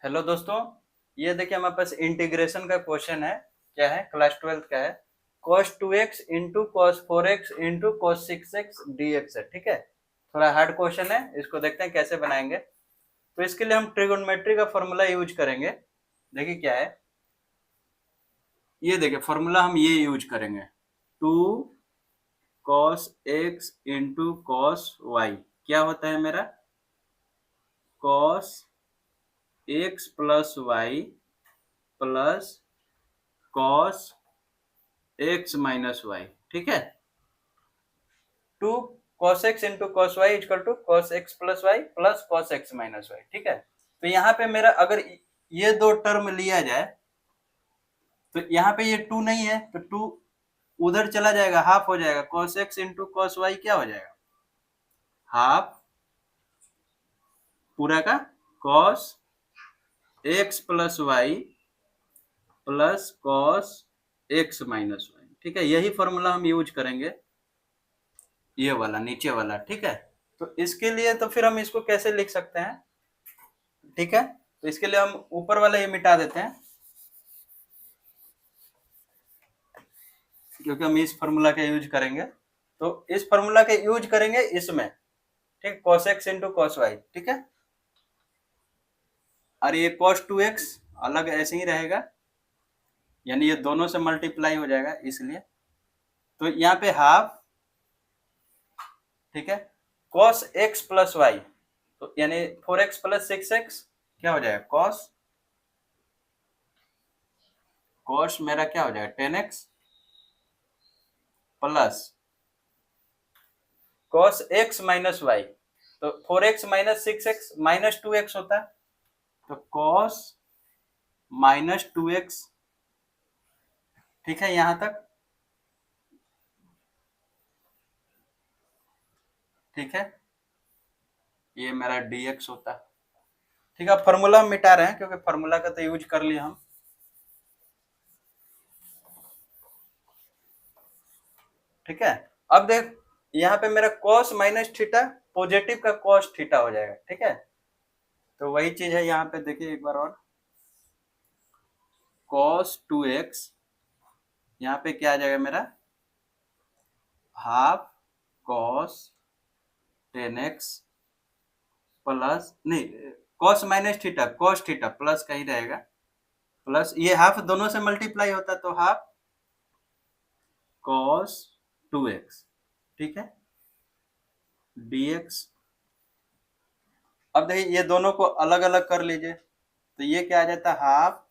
Hello दोस्तों, ये देखिए हमारे पास इंटीग्रेशन का क्वेश्चन है। क्या है? क्लास 12th का है। cos 2x into cos 4x into cos 6x dx है। ठीक है, थोड़ा हार्ड क्वेश्चन है, इसको देखते हैं कैसे बनाएंगे। तो इसके लिए हम ट्रिगोनोमेट्री का फॉर्मूला यूज करेंगे। देखिए क्या है, ये देखिए फॉर्मूला हम ये यूज करेंगे, 2 cos x into cos y। क्या होता है मेरा? cos x plus Y plus cos x minus y. ठीक है, 2 cos x into cos y equal to cos x plus Y plus cos x minus y. ठीक है, तो यहाँ पे मेरा अगर ये दो टर्म लिया जाए तो यहाँ पे ये 2 नहीं है तो 2 उधर चला जाएगा, हाफ हो जाएगा। cos x into cos y क्या हो जाएगा? हाफ पूरा का cos x plus Y plus cos x minus y. ठीक है, यही फॉर्मूला हम यूज करेंगे, ये वाला नीचे वाला। ठीक है, तो इसके लिए तो फिर हम इसको कैसे लिख सकते हैं? ठीक है, तो इसके लिए हम ऊपर वाला ये मिटा देते हैं, क्योंकि हम इस फॉर्मूला का यूज करेंगे। तो इस फॉर्मूला का यूज करेंगे इसमें, ठीक, cos x into cos y। ठीक है, और ये cos 2x अलग ऐसे ही रहेगा, यानी ये दोनों से मल्टीप्लाई हो जाएगा इसलिए। तो यहाँ पे हाफ, ठीक है, cos x प्लस वाई, तो यानी 4x प्लस 6x क्या हो जाएगा? cos मेरा क्या हो जाएगा? 10x plus cos x minus y, तो 4x minus 6x minus 2x होता है, तो cos माइनस 2x। ठीक है, यहां तक ठीक है, ये मेरा dx होता है। ठीक है, फॉर्मूला हम मिटा रहे हैं क्योंकि फॉर्मूला का तो यूज कर लिए हम। ठीक है, अब देख यहाँ पे मेरा cos माइनस थीटा पॉजिटिव का cos थीटा हो जाएगा। ठीक है, तो वही चीज है यहाँ पे, देखिए एक बार और, cos 2x यहाँ पे क्या आ जाएगा मेरा? हाफ cos 10x प्लस, नहीं, cos minus theta cos theta plus का ही रहेगा, प्लस ये हाफ दोनों से मल्टीप्लाई होता है तो हाफ cos 2x। ठीक है, dx। अब देखिए ये दोनों को अलग अलग कर लीजिए, तो ये क्या आ जाता है? हाफ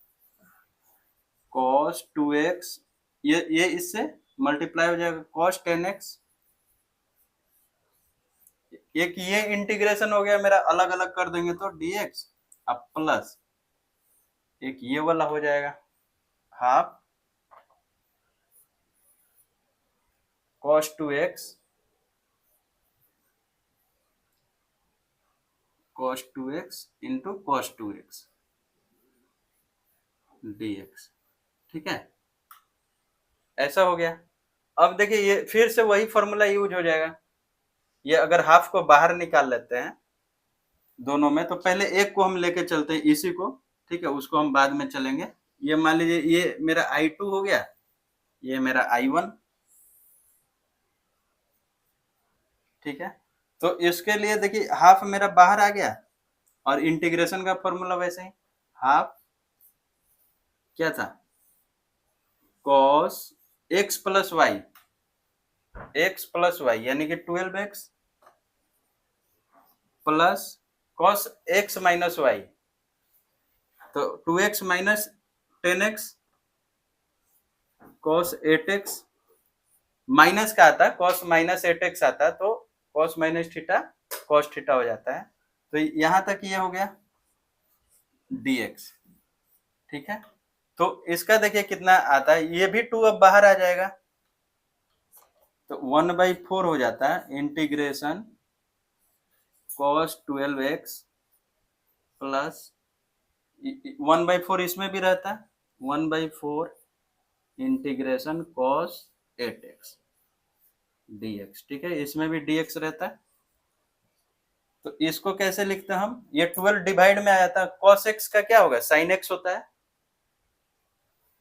cos 2x, ये इससे मल्टीप्लाई हो जाएगा cos 10x। एक ये इंटीग्रेशन हो गया मेरा, अलग अलग कर देंगे तो dx, अब प्लस एक ये वाला हो जाएगा, half cos 2x cos 2x into cos 2x dx। ठीक है, ऐसा हो गया। अब देखिए ये फिर से वही फॉर्मूला यूज हो जाएगा। ये अगर हाफ को बाहर निकाल लेते हैं दोनों में, तो पहले एक को हम लेके चलते हैं इसी को। ठीक है, उसको हम बाद में चलेंगे। ये मान लीजिए ये मेरा I2 हो गया, ये मेरा I1। ठीक है, तो इसके लिए देखिए हाफ मेरा बाहर आ गया, और इंटीग्रेशन का फॉर्मूला वैसे ही, हाफ क्या था? cos x plus y, x plus y यानी कि 12x plus cos x minus y, तो 2x minus 10x cos 8x minus का आता है, cos माइनस 8x आता है, तो cos minus theta cos theta हो जाता है। तो यहां तक ये हो गया dx। ठीक है, तो इसका देखिए कितना आता है, ये भी 2 अब बाहर आ जाएगा, तो 1/4 हो जाता है इंटीग्रेशन cos 12x प्लस 1/4 इसमें भी रहता है, 1/4 इंटीग्रेशन cos 8x dx। ठीक है, इसमें भी dx रहता है। तो इसको कैसे लिखते हैं हम, ये 12 डिवाइड में आया था, cos x का क्या होगा, sin x होता है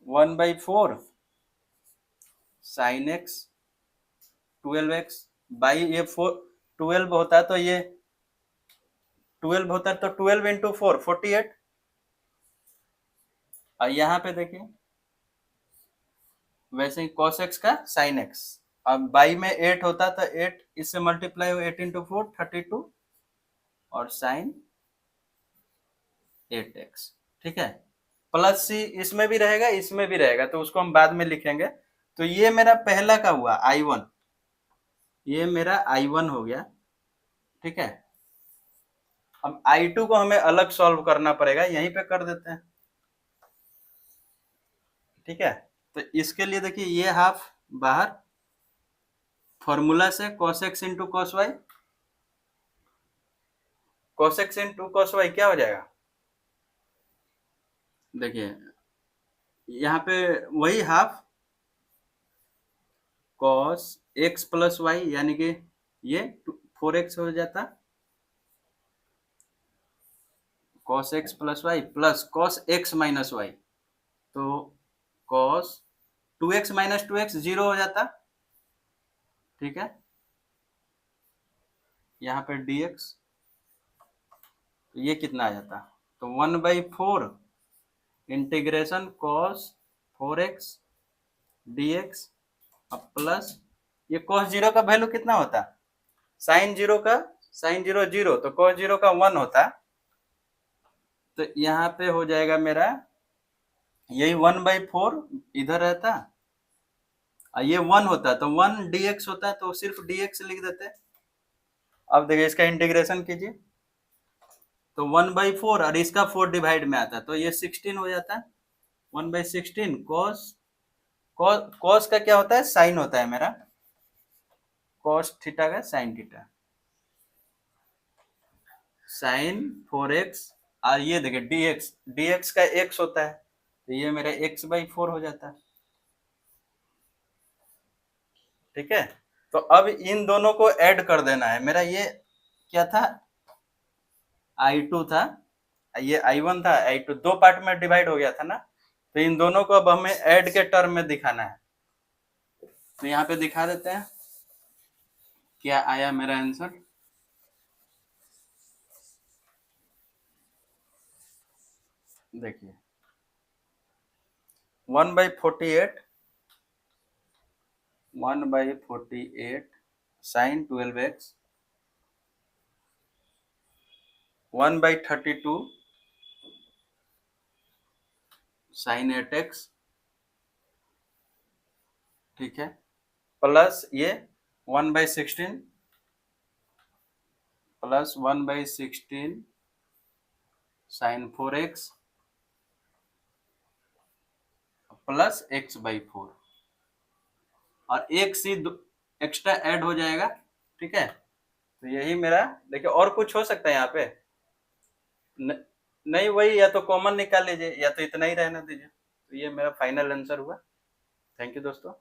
1/4 sin x 12x बाई ये 12 होता है, तो ये 12 होता है, तो 12 इंटू 4 48। और यहाँ पे देखिए वैसे ही cos x का sin x, अब बाई में 8 होता है, तो 8 इससे मल्टीप्लाई हो, 8 इंटू 4 32 और साइन 8x, ठीक है। प्लस सी इसमें भी रहेगा, इसमें भी रहेगा, तो उसको हम बाद में लिखेंगे। तो ये मेरा पहला का हुआ I1, ये मेरा I1 हो गया, ठीक है। अब I2 को हमें अलग सॉल्व करना पड़ेगा, यहीं पे कर देते हैं, ठीक है। तो इसके लिए देखिए ये हाफ बाहर, फॉर्मूला से cos x into cos y, cos x into cos y क्या हो जाएगा, देखिए यहाँ पे वही half cos x plus y, यानी कि ये 4x हो जाता, cos x plus Y plus cos x minus y, तो cos 2x माइनस 2x 0 हो जाता, ठीक है। यहाँ पे dx, तो ये कितना आ जाता, तो 1/4 इंटीग्रेशन cos 4x dx, अब प्लस ये cos 0 का वैल्यू कितना होता, sin 0 का, sin 0 0, तो cos 0 का 1 होता, तो यहाँ पे हो जाएगा मेरा यही 1/4 इधर रहता, ये 1 होता तो 1 dx होता, तो सिर्फ dx लिख देते। अब देखिए इसका इंटीग्रेशन कीजिए, तो 1/4 और इसका 4 डिवाइड में आता, तो ये 16 हो जाता है, 1/16 cos का क्या होता है, साइन होता है मेरा, cos थीटा का साइन थीटा, साइन 4x, और ये देखिए dx का x होता है, तो ये मेरा x/4 हो जाता है, ठीक है। तो अब इन दोनों को ऐड कर देना है, मेरा ये क्या था, I2 था, ये I1 था, I2 दो पार्ट में डिवाइड हो गया था ना, तो इन दोनों को अब हमें ऐड के टर्म में दिखाना है, तो यहाँ पे दिखा देते हैं क्या आया मेरा आंसर। देखिए 1/48 साइन 12x 1/32 साइन 8x, ठीक है, प्लस ये 1/16 plus 1/16 sign 4x plus x/4, और एक सी एक्स्ट्रा ऐड हो जाएगा, ठीक है। तो यही मेरा, देखिए और कुछ हो सकता है यहाँ पे, नहीं वही, या तो कॉमन निकाल लीजिए या तो इतना ही रहने दीजिए, तो ये मेरा फाइनल आंसर हुआ। थैंक यू दोस्तों।